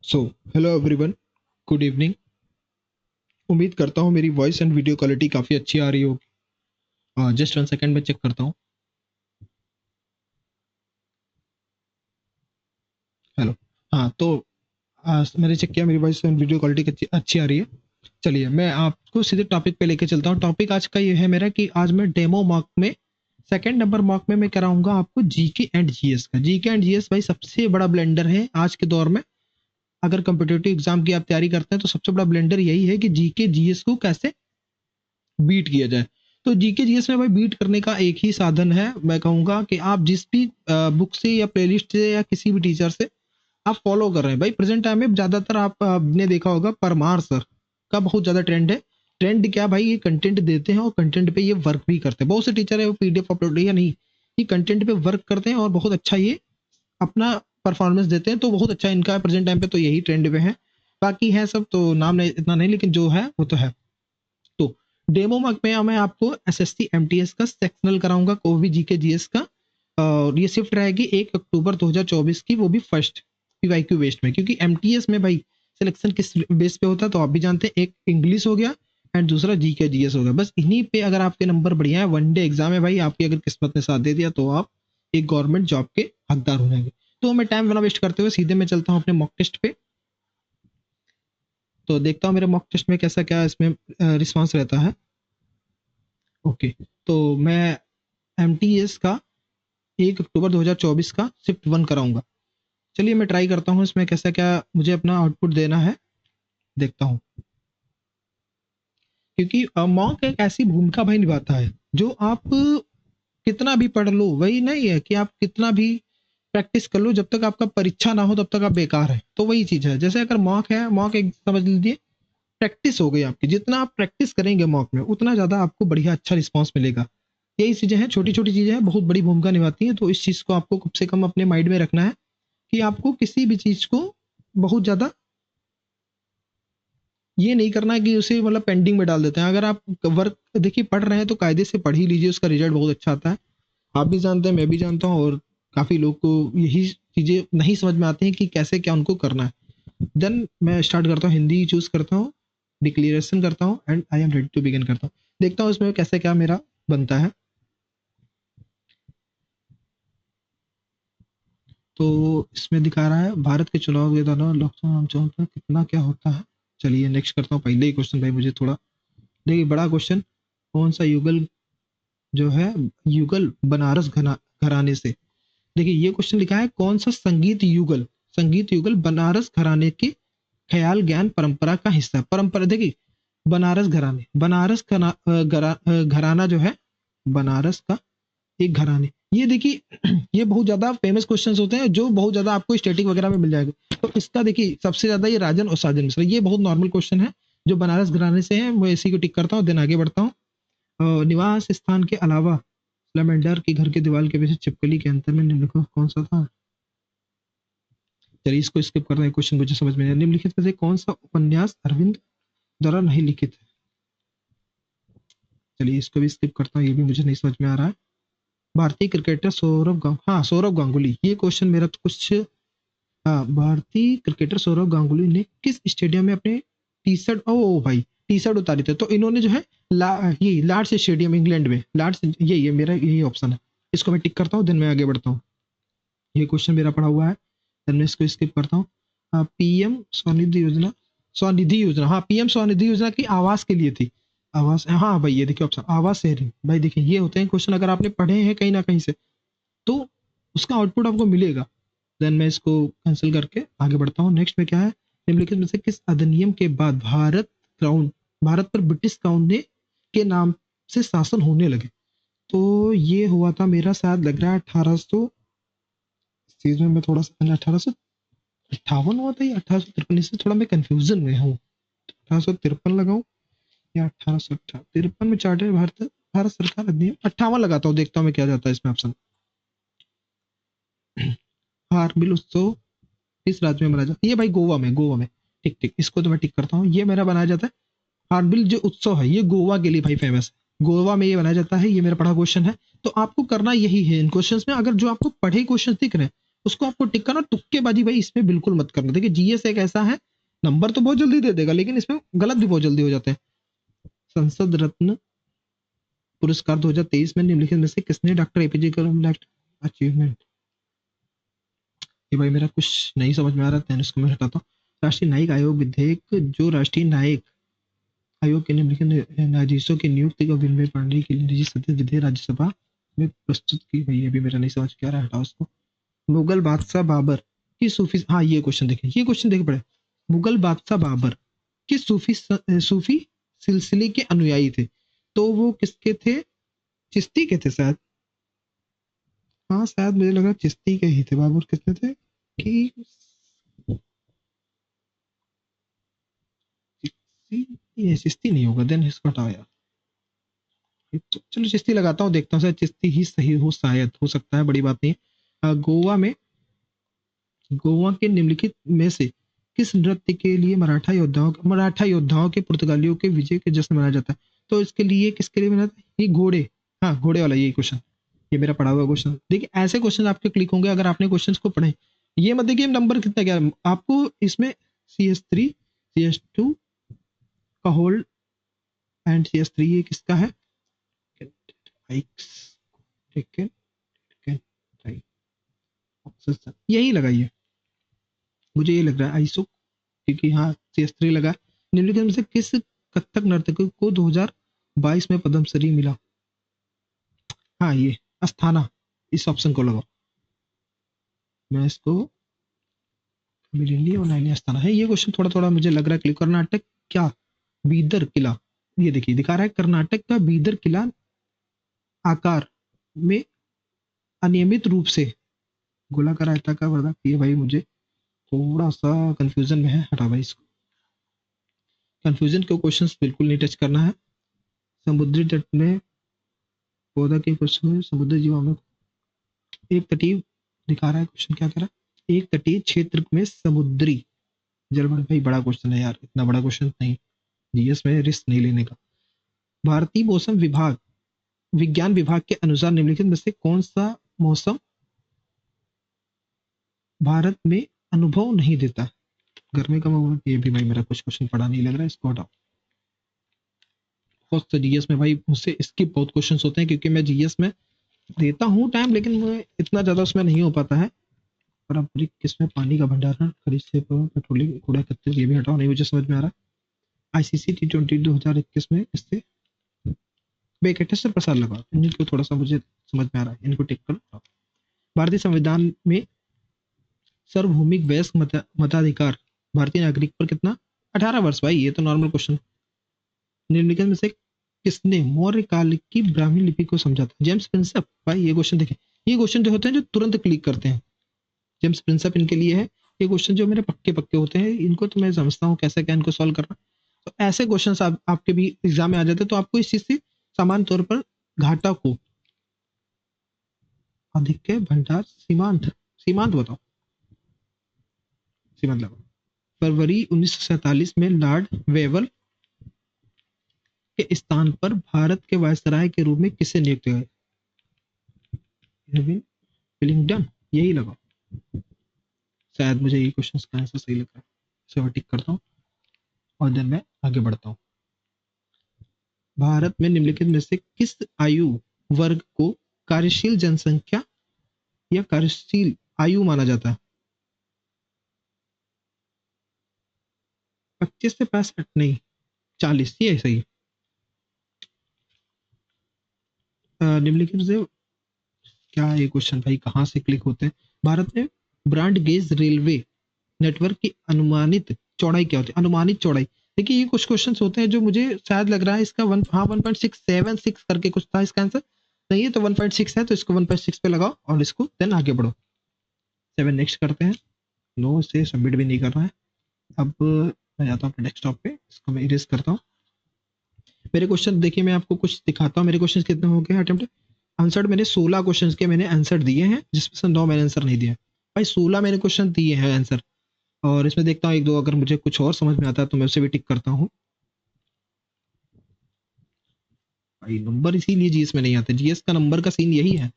So hello everyone, good evening. उम्मीद करता हूँ मेरी वॉइस एंड वीडियो क्वालिटी काफ़ी अच्छी आ रही होगी। जस्ट 1 सेकेंड में चेक करता हूँ। हेलो। हाँ, तो मैंने चेक किया, मेरी वॉइस एंड वीडियो क्वालिटी अच्छी अच्छी आ रही है। चलिए मैं आपको सीधे टॉपिक पे लेके चलता हूँ। टॉपिक आज का ये है मेरा कि आज मैं डेमो मॉक में सेकंड नंबर मॉक में मैं कराऊंगा आपको जीके एंड जीएस का। जीके एंड जीएस भाई सबसे बड़ा ब्लेंडर है आज के दौर में। अगर कम्पिटेटिव एग्जाम की आप तैयारी करते हैं तो सबसे बड़ा ब्लेंडर यही है कि जीके जीएस को कैसे बीट किया जाए। तो जीके जीएस में भाई बीट करने का एक ही साधन है। मैं कहूंगा कि आप जिस भी बुक से या प्लेलिस्ट से या किसी भी टीचर से आप फॉलो कर रहे हैं, भाई प्रेजेंट टाइम में ज्यादातर आपने देखा होगा परमार सर का बहुत ज्यादा ट्रेंड है। ट्रेंड क्या भाई, ये कंटेंट देते हैं और कंटेंट पे ये वर्क भी करते हैं। बहुत से टीचर है वो पीडीएफ अपलोड या नहीं, ये कंटेंट पे वर्क करते हैं और बहुत अच्छा ये अपना परफॉर्मेंस देते हैं। तो बहुत अच्छा इनका प्रेजेंट टाइम पे तो यही ट्रेंड पे है। बाकी है सब तो नाम नहीं, इतना नहीं, लेकिन जो है वो तो है। तो डेमो में मैं आपको एसएससी एमटीएस का सेक्शनल कराऊंगा, कोवी जीके जीएस का। और ये शिफ्ट रहेगी 1 अक्टूबर 2024 की, वो भी फर्स्ट पीवाईक्यू बेस्ड में। क्योंकि एमटीएस में भाई सिलेक्शन किस बेस पे होता है तो आप भी जानते हैं, एक इंग्लिश हो गया एंड दूसरा जीके जीएस हो गया। बस इन्हीं पे अगर आपके नंबर बढ़िया है, वनडे एग्जाम है भाई, आपकी अगर किस्मत ने साथ दे दिया तो आप एक गवर्नमेंट जॉब के हकदार हो जाएंगे। तो मैं टाइम वाला वेस्ट करते हुए सीधे मैं चलता हूँ अपने मॉक टेस्ट पे। तो देखता हूँ मेरे मॉक टेस्ट में कैसा क्या इसमें रिस्पॉन्स रहता है। ओके, तो मैं एमटीएस का 1 अक्टूबर 2024 का शिफ्ट 1 कराऊंगा। चलिए मैं ट्राई करता हूँ इसमें कैसा क्या मुझे अपना आउटपुट देना है, देखता हूँ। क्योंकि मॉक एक ऐसी भूमिका भाई निभाता है जो आप कितना भी पढ़ लो, वही नहीं है कि आप कितना भी प्रैक्टिस कर लो, जब तक आपका परीक्षा ना हो तब तक आप बेकार है। तो वही चीज है, जैसे अगर मॉक है, मॉक एक समझ लीजिए प्रैक्टिस हो गई आपकी। जितना आप प्रैक्टिस करेंगे मॉक में उतना ज्यादा आपको बढ़िया अच्छा रिस्पॉन्स मिलेगा। यही चीजें हैं, छोटी छोटी चीजें हैं, बहुत बड़ी भूमिका निभाती हैं। तो इस चीज को आपको कम से कम अपने माइंड में रखना है कि आपको किसी भी चीज को बहुत ज्यादा ये नहीं करना है कि उसे मतलब पेंडिंग में डाल देते हैं। अगर आप वर्क देखिए पढ़ रहे हैं तो कायदे से पढ़ ही लीजिए, उसका रिजल्ट बहुत अच्छा आता है। आप भी जानते हैं, मैं भी जानता हूँ, और काफी लोग को यही चीजें नहीं समझ में आती हैं कि कैसे क्या उनको करना है। देन मैं स्टार्ट करता हूँ, हिंदी चूज करता हूँ, डिक्लेरेशन करता हूँ and I am ready to begin करता हूँ। देखता हूँ इसमें कैसे क्या मेरा बनता है। तो इसमें दिखा रहा है भारत के चुनाव के दौरान लोकसभा आम चुनाव पर कितना क्या होता है। चलिए नेक्स्ट करता हूँ। पहले ही क्वेश्चन भाई मुझे थोड़ा देखिए बड़ा क्वेश्चन। कौन सा युगल जो है, युगल बनारस घराने से। देखिए ये क्वेश्चन लिखा है, कौन सा संगीत युगल बनारस घराने के ख्याल ज्ञान परंपरा का हिस्सा। परंपरा देखिए, बनारस घराने, घराना जो है बनारस का एक घराने। ये देखिए ये बहुत ज्यादा फेमस क्वेश्चंस होते हैं जो बहुत ज्यादा आपको स्टैटिक वगैरह में मिल जाएगा। तो इसका देखिए सबसे ज्यादा ये राजन और साजन मिश्रा, ये बहुत नॉर्मल क्वेश्चन है जो बनारस घराने से है। मैं इसी को टिक करता हूँ, देन आगे बढ़ता हूँ। निवास स्थान के अलावा लेमेंडर के घर के दीवार के पीछे छिपकली के अंतर में निम्नलिखित कौन सा था। चलिए इसको स्किप करते हैं, क्वेश्चन मुझे समझ में नहीं आया। निम्नलिखित में से कौन सा उपन्यास अरविंद द्वारा नहीं लिखित है। चलिए इसको भी स्किप करता हूँ, ये भी मुझे नहीं समझ में आ रहा है। भारतीय क्रिकेटर हाँ सौरव गांगुली, ये क्वेश्चन मेरा तो कुछ। हाँ, भारतीय क्रिकेटर सौरव गांगुली ने किस स्टेडियम में अपने टी शर्ट, ओ भाई टी शर्ट उतारी थे। तो इन्होंने जो है ये लॉर्ड्स स्टेडियम इंग्लैंड में, लॉर्ड्स, ये मेरा यही ऑप्शन है। इसको मैं टिक करता हूँ, देन मैं आगे बढ़ता हूँ। ये क्वेश्चन मेरा पढ़ा हुआ है, देन मैं इसको स्किप करता हूँ। पीएम स्वनिधि योजना, स्वनिधि योजना, हाँ पीएम स्वनिधि योजना की आवास के लिए थी। आवास, हाँ भाई ये देखिए ऑप्शन आवास शहरी। भाई देखिए ये होते हैं क्वेश्चन, अगर आपने पढ़े हैं कहीं ना कहीं से तो उसका आउटपुट आपको मिलेगा। देन मैं इसको कैंसिल करके आगे बढ़ता हूँ। नेक्स्ट में क्या है, निम्नलिखित में से किस अधिनियम के बाद भारत पर ब्रिटिश क्राउन ने के नाम से शासन होने लगे। तो ये हुआ था मेरा शायद लग रहा है 1800, चीज में मैं थोड़ा सा 1858 हुआ था या 1853, इससे थोड़ा मैं कंफ्यूजन में हूँ। 1853 लगाऊं या 1853 में चार्टर भारत भारत सरकार अधिनियम 58 लगाता हूँ, देखता हूँ मैं क्या जाता है इसमें ऑप्शन। हार्नबिल उत्सव किस राज्य में मनाया जाता है। ये भाई गोवा में। ठीक ठीक, इसको तो मैं टिक करता हूँ, ये मेरा बनाया जाता है। हार्नबिल जो उत्सव है ये गोवा के लिए भाई फेमस है, गोवा में ये बनाया जाता है। ये मेरा पढ़ा क्वेश्चन है। तो आपको करना यही है इन क्वेश्चंस में, अगर जो आपको पढ़े क्वेश्चन दिख रहे हैं उसको आपको टिक करना। तुक्केबाजी भाई इसमें बिल्कुल मत करना। देखिए जीएस एक ऐसा है, नंबर तो बहुत जल्दी दे देगा लेकिन इसमें गलत भी बहुत जल्दी हो जाते हैं। संसद रत्न पुरस्कार 2023 में निम्नलिखित में से किसने डॉक्टर एपीजे अचीवमेंट। ये भाई मेरा कुछ नहीं समझ में आ रहा है, इसको मैं हटाता हूँ। राष्ट्रीय न्यायिक आयोग विधेयक, जो राष्ट्रीय न्यायिक आयोग के निम्नलिखित न्यायाधीशों की नियुक्ति को विनिमय पढ़ने के लिए निजी सदस्य विधेयक राज्यसभा में प्रस्तुत की गई है। अभी मेरा नहीं समझ क्या रहा है, हटाओ उसको। मुगल बादशाह बाबर किस सूफी, हाँ ये क्वेश्चन देखें, ये क्वेश्चन देख पड़े। मुगल बादशाह बाबर किस सूफी सिलसिले के अनुयायी थे? तो वो किसके थे? चिश्ती के थे शायद। हाँ शायद मुझे लगा चिश्ती के ही थे। बाबर किसके थे कि ये चिश्ती नहीं होगा, देन इसको हटाओ यार। चलो चिश्ती लगाता हूँ, देखता हूँ शायद चिश्ती ही सही हो, शायद हो सकता है, बड़ी बात नहीं है। गोवा के निम्नलिखित में से किस नृत्य के लिए मराठा योद्धाओं के पुर्तगालियों के विजय के जश्न मनाया जाता है? तो इसके लिए किसके लिए मनाया जाता है? ये घोड़े, हाँ घोड़े वाला यही क्वेश्चन, ये मेरा पढ़ा हुआ क्वेश्चन। देखिए ऐसे क्वेश्चन आपके क्लिक होंगे अगर आपने क्वेश्चन को पढ़े। ये मत देखिए नंबर कितना क्या है आपको इसमें, CS3 CS2 का होल्ड एंड CS3 ये किसका है? यही लगाइए, मुझे ये लग रहा है आइसो, क्योंकि हाँ CS3 लगा। निम्नलिखित में से किस कथक नर्तकी को 2022 में पद्मश्री मिला? हाँ ये अस्थाना, इस ऑप्शन को लगाओ। मैं इसको मिलेंगी और नैनी अस्थाना है। ये क्वेश्चन थोड़ा थोड़ा मुझे लग रहा है क्लिक। कर्नाटक क्या बीदर किला, ये देखिए दिखा रहा है कर्नाटक का बीदर किला आकार में अनियमित रूप से गोलाकार आयताकार वर्धक, ये भाई मुझे थोड़ा सा कंफ्यूजन में है, हटा भाई इसको। कंफ्यूजन के क्वेश्चंस बिल्कुल नहीं टच करना है। समुद्री तट में पौधा के क्वेश्चन, समुद्री जीवों में एक तटीय दिखा रहा है क्वेश्चन, क्या कह रहा है? एक तटीय क्षेत्र में समुद्री जलमंडल, भाई बड़ा क्वेश्चन है यार, इतना बड़ा क्वेश्चन नहीं, जीएस में रिस्क नहीं लेने का। भारतीय मौसम विभाग विज्ञान विभाग के अनुसार निम्नलिखित में से कौन सा मौसम भारत में अनुभव नहीं देता? गर्मी का मौसम, ये भी भाई मेरा कुछ क्वेश्चन पढ़ा नहीं लग रहा है, इसको हटाओ। बहुत जीएस में भाई मुझसे स्किप बहुत क्वेश्चंस होते हैं क्योंकि मैं जीएस में देता हूँ टाइम लेकिन मैं इतना ज्यादा उसमें नहीं हो पाता है। पारंपरिक किसमें पानी का भंडारण, खरीद से पेट्रोलियम कूड़ा एकत्रित, ये भी हटाओ, नहीं मुझे समझ में आ रहा। आईसीसी T20 2021 में इससे बेकटेस्टर प्रसार लगा, इनको थोड़ा सा मुझे समझ में आ रहा है, इनको टिक कर। भारतीय संविधान में सार्वभौमिक वयस्क मताधिकार भारतीय नागरिक पर कितना? 18 वर्ष। भाई ये तो नॉर्मल क्वेश्चन। निम्नलिखित में से किसने मौर्य काल की ब्राह्मी लिपि को समझा था? James Prinsep. भाई ये क्वेश्चन देखें, ये क्वेश्चन जो होते हैं जो तुरंत क्लिक करते हैं, जेम्स प्रिंसेप इनके लिए है। ये क्वेश्चन जो मेरे पक्के पक्के होते हैं इनको तो मैं समझता हूँ कैसे क्या इनको सॉल्व करना। तो ऐसे क्वेश्चन आपके भी एग्जाम में आ जाते हैं, तो आपको इस चीज से सामान्य तौर पर घाटा को अधिक के भंडार सीमांत, सीमांत बताओ, सीमांत लगाओ। फरवरी 1947 में लॉर्ड वेवल के स्थान पर भारत के वायसराय के रूप में किसे नियुक्त किया गया? विलिंगडन, यही लगाओ। शायद मुझे ये क्वेश्चन का आंसर सही लग रहा है, इसे मैं टिक करता हूँ और देन मैं आगे बढ़ता हूँ। भारत में निम्नलिखित में से किस आयु वर्ग को कार्यशील जनसंख्या या कार्यशील आयु माना जाता है? 25 से 65 नहीं, 40, ये सही है। निम्नलिखित से क्या, ये क्वेश्चन भाई कहाँ से क्लिक होते हैं? भारत में ब्रॉड गेज रेलवे नेटवर्क की अनुमानित चौड़ाई क्या होती है? अनुमानित चौड़ाई, देखिए ये कुछ क्वेश्चन होते हैं जो मुझे शायद लग रहा है इसका 1.676 करके कुछ था इसका आंसर, नहीं है तो 1.6 है, तो इसको 1.6 पे लगाओ और इसको देन आगे बढ़ो। 7 नेक्स्ट करते हैं। नो, इसे सबमिट भी नहीं करना है। अब मैं जाता हूँ अपने डेस्कटॉप पे, इसको मैं इरेज करता हूँ। मेरे क्वेश्चन देखिए, मैं आपको कुछ दिखाता हूँ। मेरे क्वेश्चन कितने हो गए अटेम्प्ट आंसर्ड? मैंने 16 क्वेश्चन के मैंने आंसर दिए हैं, जिसमें से 9 मैंने आंसर नहीं दिया। भाई 16 मैंने क्वेश्चन दिए हैं आंसर, और इसमें देखता हूँ एक दो अगर मुझे कुछ और समझ में आता है तो मैं उसे भी टिक करता हूँ। भाई नंबर इसीलिए जीएस में नहीं आते, जीएस का नंबर का सीन यही है,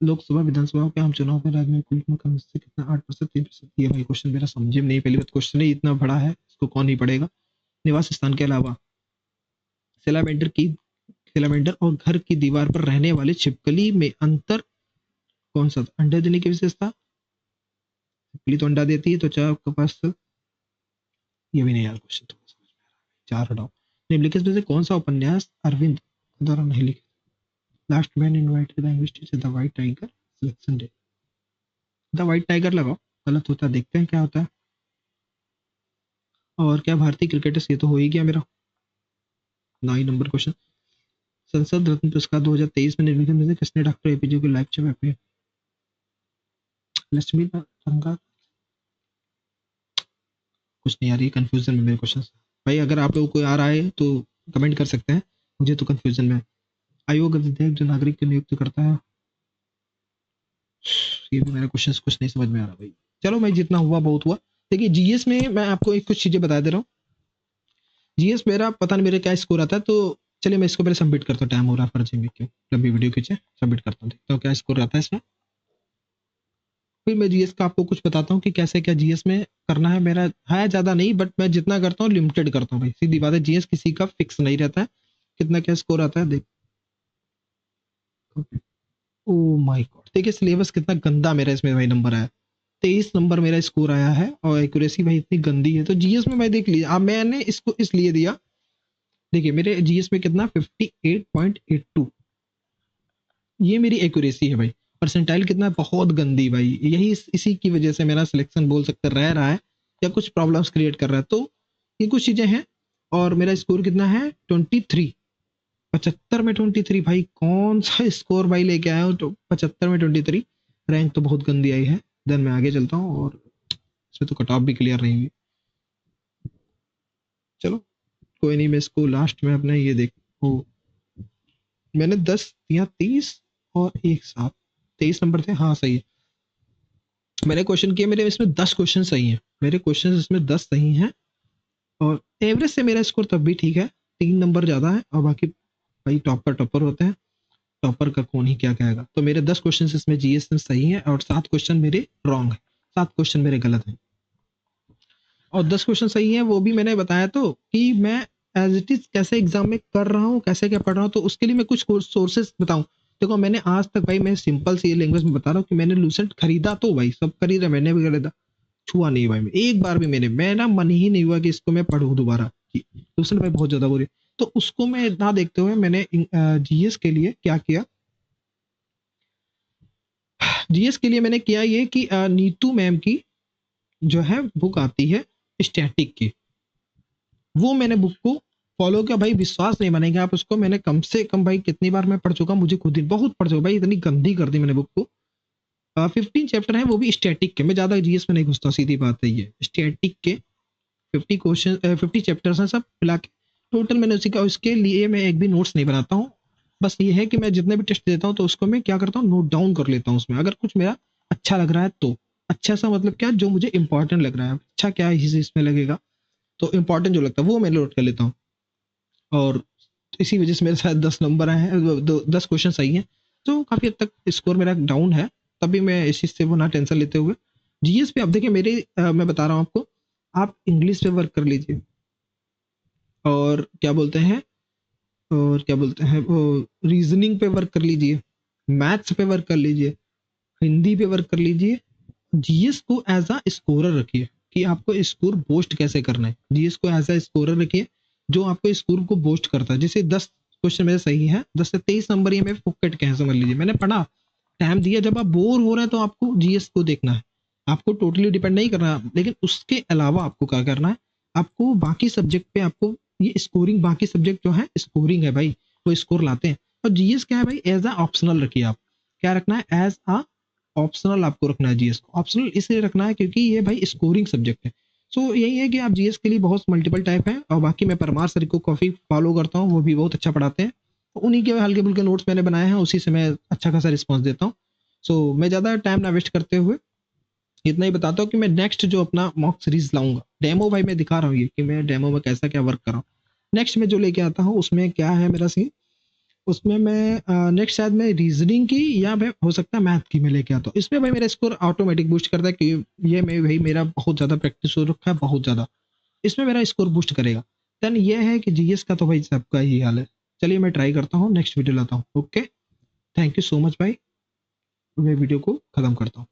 लोकसभा विधानसभा के आम चुनाव में राज्य में कुल कम से कितना 8%, 3%? ये भाई क्वेश्चन मेरा समझे में नहीं, पहली बात क्वेश्चन ही इतना बड़ा है, इसको कौन ही पढ़ेगा। निवास स्थान के अलावा सैलामेंडर और घर की दीवार पर रहने वाले छिपकली में अंतर कौन सा था? अंडा देने की विशेषता, छिपकली तो अंडा देती है, तो चाहे आपके पास, ये भी नहीं यार क्वेश्चन तो समझ में आ रहा है, चार हटाओ। निम्नलिखित में से कौन सा उपन्यास अरविंद द्वारा नहीं लिखा? Last man invited the English teacher, the white tiger, selection day. The white tiger लगाओ, गलत होता है, देखते हैं क्या होता है। और क्या भारतीय क्रिकेटर्स, ये तो हो ही गया मेरा 9 नंबर क्वेश्चन। संसद रत्न पुरस्कार 2023 में निम्नलिखित में से किसने डॉक्टर एपीजे की लाइफ टाइम अचीवमेंट? लक्ष्मी रंगा, कुछ नहीं आ रही, कंफ्यूजन में मेरे क्वेश्चन। भाई अगर आप लोगों को आ रहा है तो कमेंट कर सकते हैं, मुझे तो कंफ्यूजन में। आयोग विधेयक जो नागरिक की नियुक्त करता है, ये भी मेरे क्वेश्चन कुछ नहीं समझ में आ रहा भाई। चलो मैं जितना हुआ बहुत हुआ। देखिए जीएस में मैं आपको एक कुछ चीजें बता दे रहा हूँ। जीएस मेरा पता नहीं मेरे क्या स्कोर आता है, तो चलिए मैं इसको पहले सबमिट करता हूँ, टाइम हो रहा है फर्जी में, क्यों लंबी वीडियो खींचे, सबमिट करता हूँ, देखता हूँ क्या स्कोर आता है इसमें। फिर मैं जीएस का आपको कुछ बताता हूँ कि कैसे क्या जीएस में करना है। मेरा है ज्यादा नहीं, बट मैं जितना करता हूँ लिमिटेड करता हूँ भाई, सीधी बात है, जीएस किसी का फिक्स नहीं रहता है, कितना क्या स्कोर आता है देख। ओ माय गॉड, देखिए सिलेबस कितना गंदा मेरा इसमें भाई नंबर आया, 23 नंबर मेरा स्कोर आया है, और एक्यूरेसी भाई इतनी गंदी है। तो जीएस में भाई देख लीजिए, अब मैंने इसको इसलिए दिया, देखिए मेरे जीएस में कितना 58.82, ये मेरी एक्यूरेसी है भाई। परसेंटाइल कितना है, बहुत गंदी भाई, यही इसी की वजह से मेरा सिलेक्शन बोल सकते रह रहा है, या कुछ प्रॉब्लम्स क्रिएट कर रहा है, तो ये कुछ चीजें हैं। और मेरा स्कोर कितना है 23, 75 में 23 भाई, कौन सा स्कोर भाई लेके आया हूँ, तो 75 में 23, रैंक तो बहुत गंदी आई है। देन मैं आगे चलता हूँ, और इसमें तो कट ऑफ भी क्लियर नहीं हुई। चलो कोई नहीं, मैं इसको लास्ट में अपना ये देखो, मैंने 10 या 30 और एक साथ 23 नंबर थे, हाँ सही है। मैंने क्वेश्चन किए, मेरे इसमें 10 क्वेश्चन सही हैं, मेरे क्वेश्चन इसमें 10 सही हैं, और एवरेज से मेरा स्कोर तब भी ठीक है, 3 नंबर ज्यादा है, और बाकी भाई टॉपर होते हैं, टॉपर का कौन ही क्या कहेगा। तो मेरे 10 क्वेश्चन इसमें जीएस में सही है, और 7 क्वेश्चन मेरे रॉन्ग है, 7 क्वेश्चन मेरे गलत हैं, और 10 क्वेश्चन सही है। वो भी मैंने बताया तो कि मैं एज इट इज कैसे एग्जाम में कर रहा हूँ, कैसे क्या पढ़ रहा हूँ, तो उसके लिए मैं कुछ सोर्सेस बताऊं। देखो मैंने आज तक भाई, मैं सिंपल सी लैंग्वेज में बता रहा हूँ कि मैंने लूसेंट खरीदा, तो भाई सब खरीदा, मैंने भी खरीदा, छुआ नहीं भाई, मैं एक बार भी मेरा मन ही नहीं हुआ कि इसको मैं पढ़ूं दोबारा, लूसेंट भाई बहुत ज्यादा बुरी। तो उसको मैं ना देखते हुए मैंने जीएस के लिए क्या किया, जीएस के लिए मैंने किया ये कि नीतू मैम की जो है बुक आती है स्टैटिक की, वो मैंने बुक को फॉलो किया भाई, विश्वास नहीं मानेंगे आप उसको, मैंने कम से कम भाई कितनी बार मैं पढ़ चुका, मुझे खुद ही बहुत पढ़ चुका भाई, इतनी गंदी कर दी मैंने बुक को। 15 चैप्टर है, वो भी स्टैटिक के, मैं ज्यादा जीएस में नहीं घुसता, सीधी बात है ये, स्टैटिक के 50 क्वेश्चन 50 चैप्टर्स हैं सब मिला के टोटल, मैंने उसी का, उसके लिए मैं एक भी नोट्स नहीं बनाता हूँ। बस ये है कि मैं जितने भी टेस्ट देता हूँ तो उसको मैं क्या करता हूँ, नोट डाउन कर लेता हूँ उसमें, अगर कुछ मेरा अच्छा लग रहा है तो, अच्छा सा मतलब क्या, जो मुझे इंपॉर्टेंट लग रहा है, अच्छा क्या इसमें लगेगा, तो इंपॉर्टेंट जो लगता है वो मैं नोट कर लेता हूँ, और इसी वजह से मेरे साथ 10 नंबर आए हैं, 10 क्वेश्चन सही हैं, तो काफी हद तक स्कोर मेरा डाउन है, तभी मैं इस चीज से वो ना टेंशन लेते हुए जीएस पे। अब देखिए मेरे मैं बता रहा हूँ आपको, आप इंग्लिश पे वर्क कर लीजिए, और क्या बोलते हैं, और क्या बोलते हैं वो, रीजनिंग पे वर्क कर लीजिए, मैथ्स पे वर्क कर लीजिए, हिंदी पे वर्क कर लीजिए, जीएस को एज अ स्कोरर रखिए, कि आपको स्कोर बूस्ट कैसे करना है, जीएस को एज अ स्कोरर रखिए, जो आपको स्कोर को बूस्ट करता है। जैसे 10 क्वेश्चन मेरे सही है, 10 से 23 नंबर ये मैं फुक्कट कह समझ लीजिए, मैंने पढ़ा, टाइम दिया, जब आप बोर हो रहे हैं तो आपको जीएस को देखना है, आपको टोटली डिपेंड नहीं करना, लेकिन उसके अलावा आपको क्या करना है, आपको बाकी सब्जेक्ट पे आपको ये स्कोरिंग, बाकी सब्जेक्ट जो है स्कोरिंग है भाई, वो स्कोर लाते हैं, और जीएस क्या है भाई, एज अ ऑप्शनल रखिए, आप क्या रखना है, एज अ ऑप्शनल आपको रखना है, जीएस को ऑप्शनल इसलिए रखना है क्योंकि ये भाई स्कोरिंग सब्जेक्ट है। सो यही है कि आप जीएस के लिए बहुत मल्टीपल टाइप है, और बाकी मैं परमार सर को काफी फॉलो करता हूँ, वो भी बहुत अच्छा पढ़ाते हैं, तो उन्हीं के हल्के फुल्के नोट्स मैंने बनाए हैं, उसी से मैं अच्छा खासा रिस्पॉन्स देता हूँ। सो मैं ज़्यादा टाइम ना वेस्ट करते हुए इतना ही बताता हूँ कि मैं नेक्स्ट जो अपना मॉक सीरीज लाऊंगा, डेमो भाई मैं दिखा रहा हूँ ये कि मैं डेमो में कैसा क्या वर्क कर रहा हूँ, नेक्स्ट में जो लेके आता हूँ उसमें क्या है मेरा सीन, उसमें मैं नेक्स्ट शायद मैं रीजनिंग की या मैं हो सकता है मैथ की मैं लेके आता हूँ। इसमें भाई मेरा स्कोर ऑटोमेटिक बूस्ट करता है कि ये मैं भाई मेरा बहुत ज़्यादा प्रैक्टिस हो रखा है, बहुत ज़्यादा। इसमें मेरा स्कोर बूस्ट करेगा। देन ये है कि जीएस का तो भाई सबका ही हाल है। चलिए मैं ट्राई करता हूँ, नेक्स्ट वीडियो लाता हूँ। Okay, thank you so much भाई। मैं वीडियो को खत्म करता हूँ।